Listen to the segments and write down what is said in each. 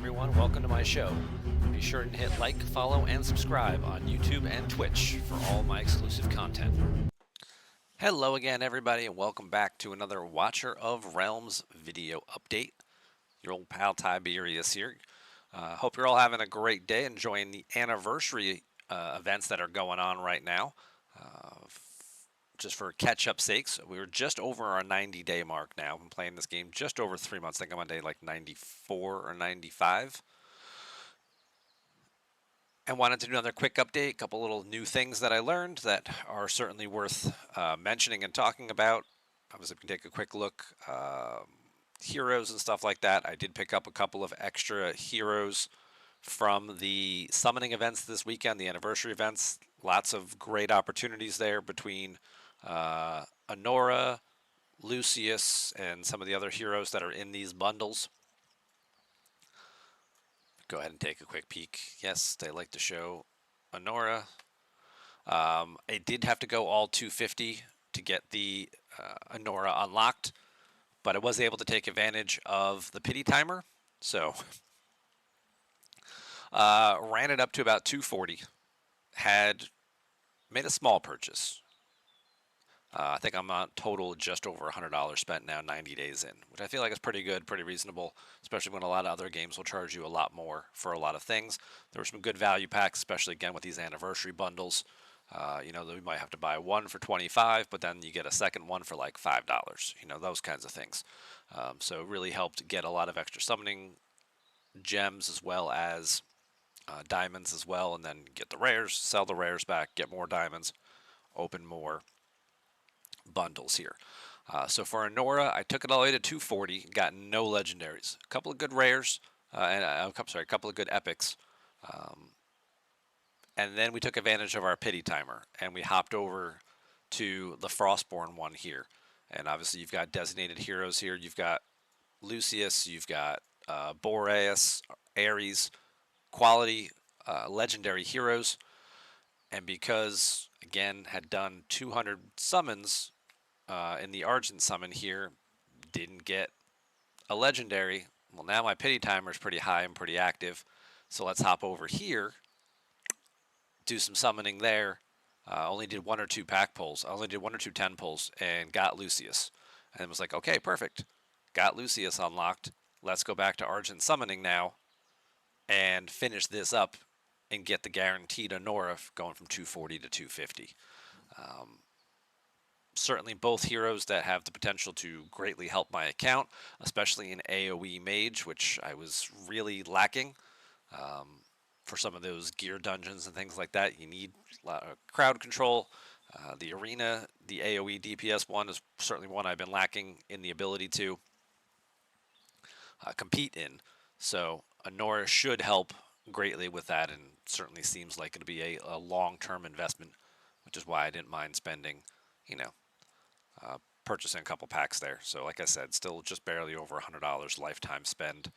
everyone. Welcome to my show. Be sure to hit like, follow, and subscribe on YouTube and Twitch for all my exclusive content. Hello again, everybody, and welcome back to another Watcher of Realms video update. Your old pal Tiberius here. Hope you're all having a great day, enjoying the anniversary events that are going on right now. Just for catch-up sakes, we were just over our 90-day mark now. I've been playing this game just over 3 months. I think I'm on day like 94 or 95. And wanted to do another quick update, a couple little new things that I learned that are certainly worth mentioning and talking about. Obviously, we can take a quick look. Heroes and stuff like that. I did pick up a couple of extra heroes from the summoning events this weekend, the anniversary events. Lots of great opportunities there between Anora, Lucius, and some of the other heroes that are in these bundles. Go ahead and take a quick peek. Yes, they like to show Anora. I did have to go all 250 to get the Anora unlocked, but I was able to take advantage of the pity timer. So ran it up to about 240. Had made a small purchase. I think I'm on total just over $100 spent now 90 days in, which I feel like is pretty good, pretty reasonable, especially when a lot of other games will charge you a lot more for a lot of things. There were some good value packs, especially again with these anniversary bundles. You know, we might have to buy one for 25, but then you get a second one for like $5. You know, those kinds of things. So it really helped get a lot of extra summoning gems as well as diamonds as well, and then get the rares, sell the rares back, get more diamonds, open more bundles here. So for Anora, I took it all the way to 240, got no legendaries. A couple of good rares, and a couple of good epics. And then we took advantage of our pity timer, and we hopped over to the Frostborn one here. And obviously you've got designated heroes here. You've got Lucius, you've got Boreas, Ares, quality legendary heroes. And because, again, had done 200 summons in the Argent summon here, didn't get a legendary. Well, now my pity timer is pretty high and pretty active. So let's hop over here, do some summoning there. Only did 1 or 2 pack pulls. I only did 1 or 2 10 pulls and got Lucius. And it was like, okay, perfect. Got Lucius unlocked. Let's go back to Argent summoning now and finish this up and get the guaranteed Anora going from 240 to 250. Certainly both heroes that have the potential to greatly help my account, especially in AoE Mage, which I was really lacking. For some of those gear dungeons and things like that, you need crowd control. The arena, the AoE DPS one is certainly one I've been lacking in the ability to compete in. So Anora should help greatly with that, and certainly seems like it'll be a long-term investment, which is why I didn't mind spending, you know, purchasing a couple packs there. So like I said, still just barely over $100 lifetime spend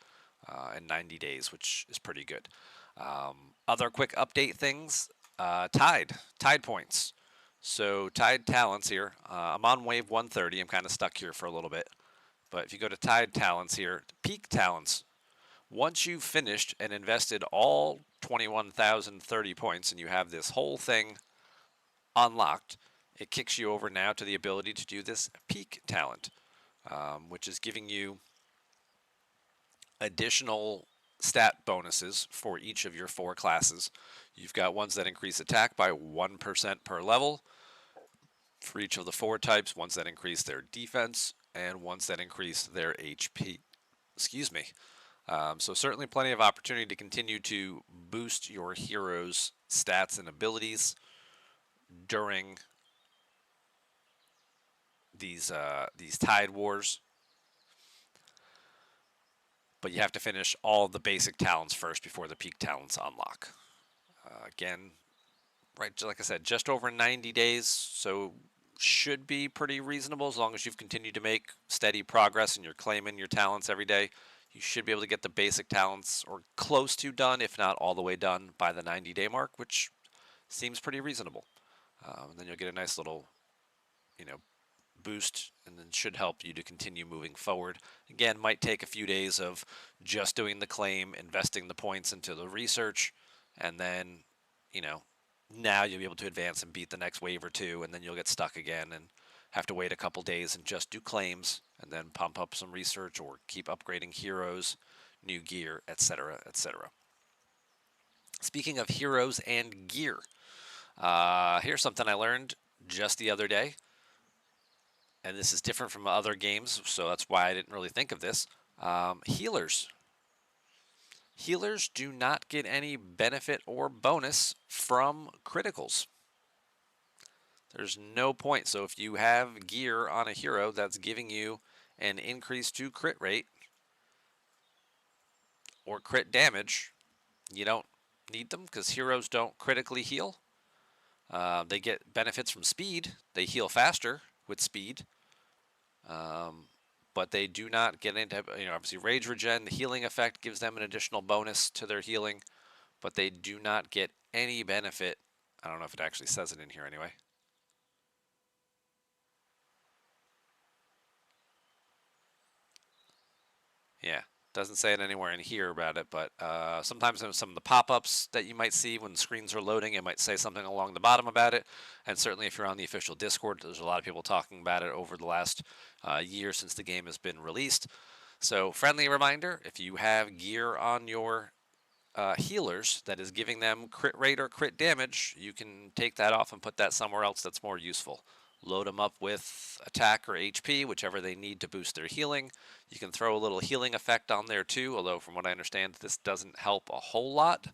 in 90 days, which is pretty good. Other quick update things, Tide points. So Tide talents here, I'm on wave 130, I'm kind of stuck here for a little bit. But if you go to Tide talents here, peak talents, once you've finished and invested all 21,030 points and you have this whole thing unlocked, it kicks you over now to the ability to do this peak talent, which is giving you additional stat bonuses for each of your 4 classes. You've got ones that increase attack by 1% per level for each of the 4 types, ones that increase their defense, and ones that increase their HP. Excuse me. So certainly plenty of opportunity to continue to boost your heroes' stats and abilities during these Tide Wars. But you have to finish all the basic talents first before the peak talents unlock. Again, right, like I said, just over 90 days, so should be pretty reasonable as long as you've continued to make steady progress and you're claiming your talents every day. You should be able to get the basic talents or close to done, if not all the way done, by the 90-day mark, which seems pretty reasonable. And then you'll get a nice little, you know, boost, and then should help you to continue moving forward. Again, might take a few days of just doing the claim, investing the points into the research, and then, you know, now you'll be able to advance and beat the next wave or two, and then you'll get stuck again and have to wait a couple days and just do claims, and then pump up some research or keep upgrading heroes, new gear, etc., etc. Speaking of heroes and gear, here's something I learned just the other day, and this is different from other games, so that's why I didn't really think of this. Healers. Healers do not get any benefit or bonus from criticals. There's no point. So if you have gear on a hero that's giving you an increase to crit rate or crit damage, you don't need them because heroes don't critically heal. They get benefits from speed. They heal faster with speed. But they do not get into, obviously rage regen. The healing effect gives them an additional bonus to their healing, but they do not get any benefit. I don't know if it actually says it in here anyway. Yeah, doesn't say it anywhere in here about it, but sometimes in some of the pop-ups that you might see when screens are loading, it might say something along the bottom about it. And certainly if you're on the official Discord, there's a lot of people talking about it over the last year since the game has been released. So friendly reminder, if you have gear on your healers that is giving them crit rate or crit damage, you can take that off and put that somewhere else that's more useful. Load them up with attack or HP, whichever they need to boost their healing. You can throw a little healing effect on there too, although from what I understand, this doesn't help a whole lot.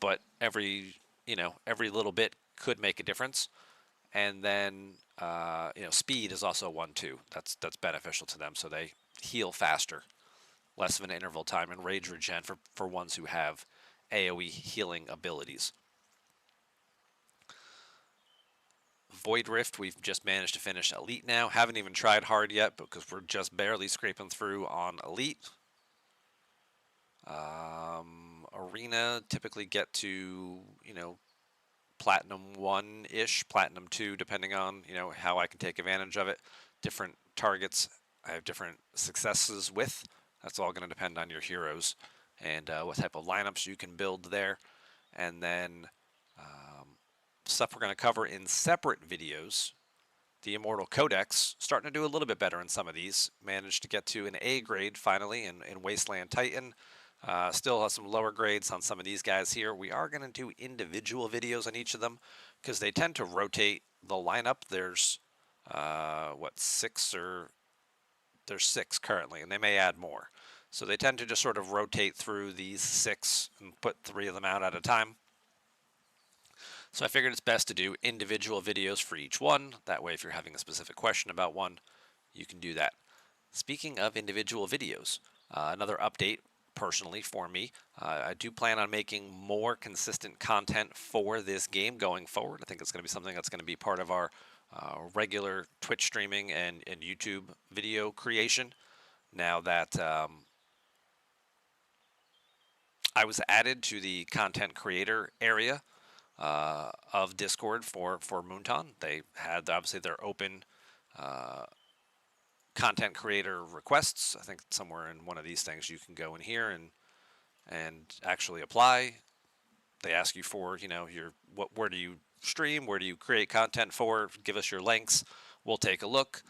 But every little bit could make a difference. And then, speed is also one too. That's beneficial to them, so they heal faster, less of an interval time, and rage regen for ones who have AoE healing abilities. Void Rift, we've just managed to finish Elite now. Haven't even tried hard yet because we're just barely scraping through on Elite. Arena, typically get to, Platinum 1-ish, Platinum 2, depending on, how I can take advantage of it. Different targets I have different successes with. That's all going to depend on your heroes and what type of lineups you can build there. And then stuff we're going to cover in separate videos. The Immortal Codex, starting to do a little bit better in some of these. Managed to get to an A grade finally in Wasteland Titan. Still has some lower grades on some of these guys here. We are going to do individual videos on each of them because they tend to rotate the lineup. There's, there's 6 currently, and they may add more. So they tend to just sort of rotate through these 6 and put 3 of them out at a time. So I figured it's best to do individual videos for each one. That way, if you're having a specific question about one, you can do that. Speaking of individual videos, another update personally for me, I do plan on making more consistent content for this game going forward. I think it's going to be something that's going to be part of our regular Twitch streaming and YouTube video creation. Now that I was added to the content creator area of Discord for Moonton. They had obviously their open content creator requests. I think somewhere in one of these things you can go in here and actually apply. They ask you for where do you stream, where do you create content for? Give us your links. We'll take a look.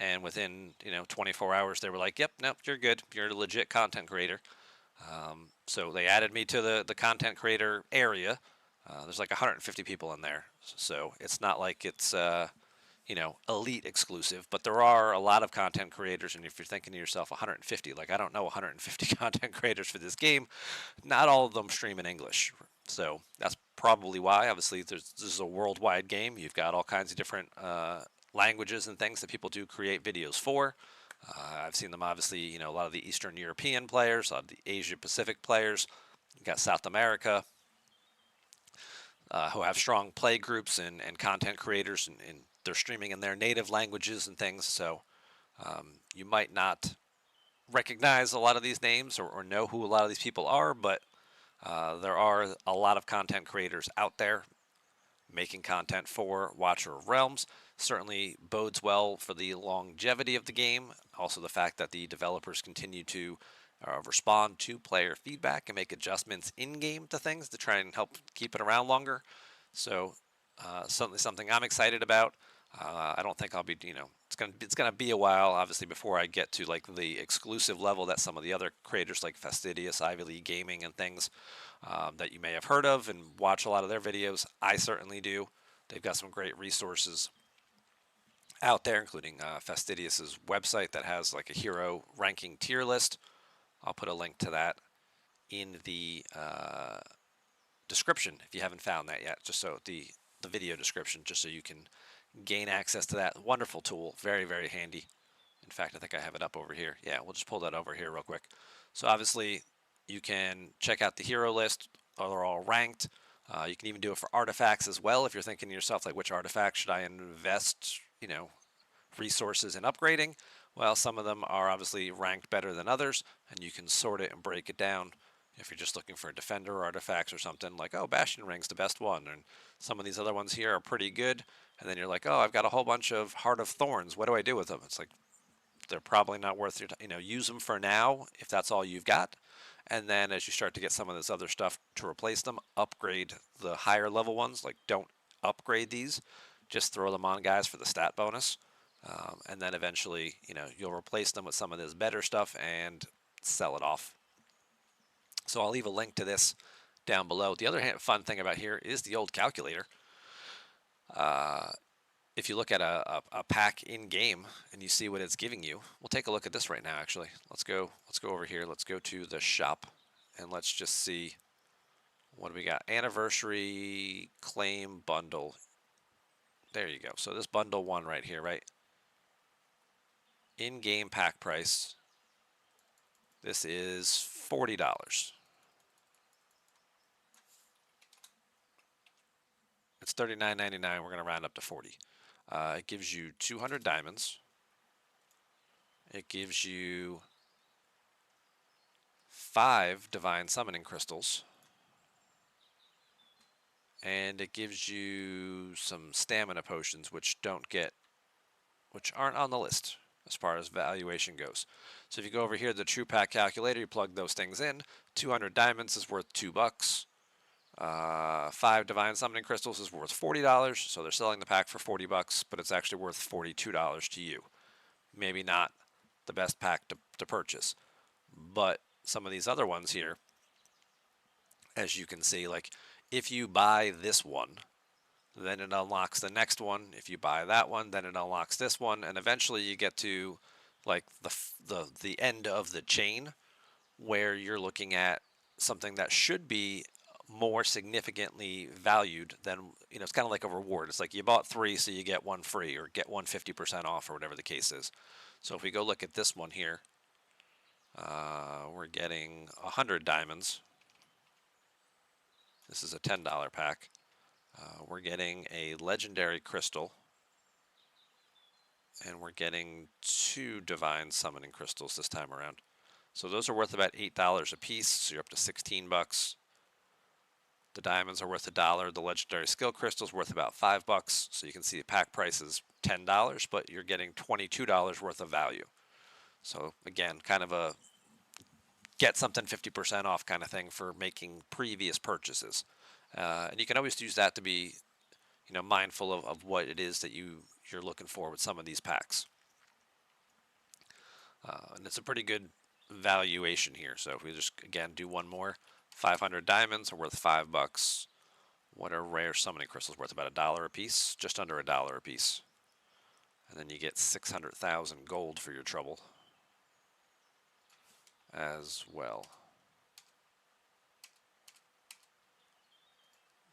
And within 24 hours, they were like, "Yep, nope, you're good. You're a legit content creator." So they added me to the content creator area. There's like 150 people in there, so it's not like it's elite exclusive, but there are a lot of content creators. And if you're thinking to yourself 150, like I don't know 150 content creators for this game, not all of them stream in English, so that's probably why. Obviously, this is a worldwide game. You've got all kinds of different languages and things that people do create videos for. I've seen them obviously, a lot of the Eastern European players, a lot of the Asia Pacific players. You've got South America. Who have strong play groups and content creators, and they're streaming in their native languages and things. So you might not recognize a lot of these names or know who a lot of these people are, but there are a lot of content creators out there making content for Watcher of Realms. certainly bodes well for the longevity of the game. Also, the fact that the developers continue to respond to player feedback and make adjustments in game to things to try and help keep it around longer. So, certainly something I'm excited about. I don't think I'll be, it's gonna be a while, obviously, before I get to like the exclusive level that some of the other creators like Fastidious, Ivy League Gaming, and things that you may have heard of and watch a lot of their videos. I certainly do. They've got some great resources out there, including Fastidious's website that has like a hero ranking tier list. I'll put a link to that in the description if you haven't found that yet. Just so the video description, just so you can gain access to that wonderful tool. Very, very handy. In fact, I think I have it up over here. Yeah, we'll just pull that over here real quick. So obviously, you can check out the hero list. They're all ranked. You can even do it for artifacts as well. If you're thinking to yourself, like, which artifact should I invest, resources in upgrading? Well, some of them are obviously ranked better than others, and you can sort it and break it down. If you're just looking for a defender artifacts or something, like, oh, Bastion Ring's the best one, and some of these other ones here are pretty good. And then you're like, oh, I've got a whole bunch of Heart of Thorns. What do I do with them? It's like, they're probably not worth your time. Use them for now if that's all you've got. And then as you start to get some of this other stuff to replace them, upgrade the higher level ones. Like, don't upgrade these. Just throw them on guys for the stat bonus. And then eventually, you'll replace them with some of this better stuff and sell it off. So I'll leave a link to this down below. The other fun thing about here is the old calculator. If you look at a pack in game and you see what it's giving you, we'll take a look at this right now. Actually, let's go over here. Let's go to the shop and let's just see what do we got. Anniversary claim bundle. There you go. So this bundle one right here, right? In-game pack price. This is $40. It's $39.99. We're going to round up to 40. It gives you 200 diamonds. It gives you 5 divine summoning crystals. And it gives you some stamina potions which aren't on the list as far as valuation goes. So if you go over here to the True Pack calculator, you plug those things in. 200 diamonds is worth $2. 5 divine summoning crystals is worth $40, so they're selling the pack for $40, but it's actually worth $42 to you. Maybe not the best pack to purchase, but some of these other ones here, as you can see, like if you buy this one, then it unlocks the next one. If you buy that one, then it unlocks this one, and eventually you get to like the end of the chain where you're looking at something that should be more significantly valued than, it's kind of like a reward. It's like you bought 3 so you get 1 free or get 1 50% off or whatever the case is. So if we go look at this one here, we're getting 100 diamonds. This is a $10 pack. We're getting a legendary crystal, and we're getting 2 divine summoning crystals this time around. So those are worth about $8 a piece, so you're up to $16. The diamonds are worth $1. The legendary skill crystal is worth about $5. So you can see the pack price is $10, but you're getting $22 worth of value. So again, kind of a get something 50% off kind of thing for making previous purchases. And you can always use that to be, mindful of what it is that you're looking for with some of these packs. And it's a pretty good valuation here. So if we just, again, do one more, 500 diamonds are worth $5. What are rare summoning crystals worth? About $1 a piece, just under $1 a piece. And then you get 600,000 gold for your trouble as well.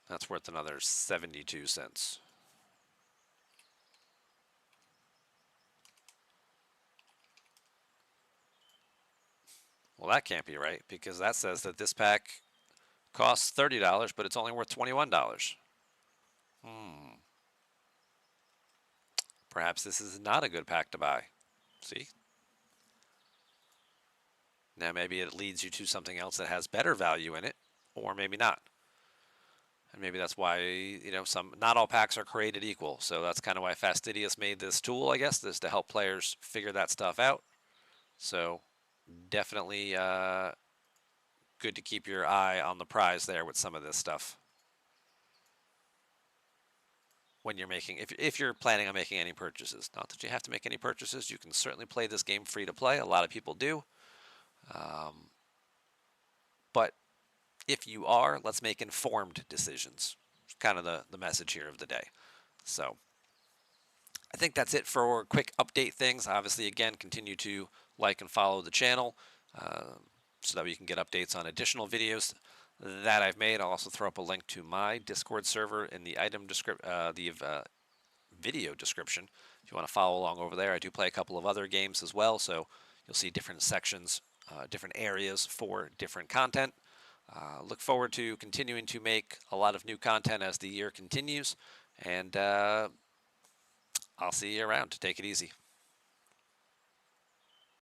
That's worth another 72 cents. Well, that can't be right, because that says that this pack costs $30, but it's only worth $21. Perhaps this is not a good pack to buy. See? Now maybe it leads you to something else that has better value in it, or maybe not. And maybe that's why, not all packs are created equal. So that's kind of why Fastidious made this tool, I guess, is to help players figure that stuff out. So definitely good to keep your eye on the prize there with some of this stuff when you're making, if you're planning on making any purchases. Not that you have to make any purchases. You can certainly play this game free to play. A lot of people do. But if you are, let's make informed decisions. It's kind of the message here of the day. So I think that's it for quick update things. Obviously, again, continue to like and follow the channel so that we can get updates on additional videos that I've made. I'll also throw up a link to my Discord server in the video description if you want to follow along over there. I do play a couple of other games as well, so you'll see different sections, different areas for different content. Look forward to continuing to make a lot of new content as the year continues, and I'll see you around. Take it easy.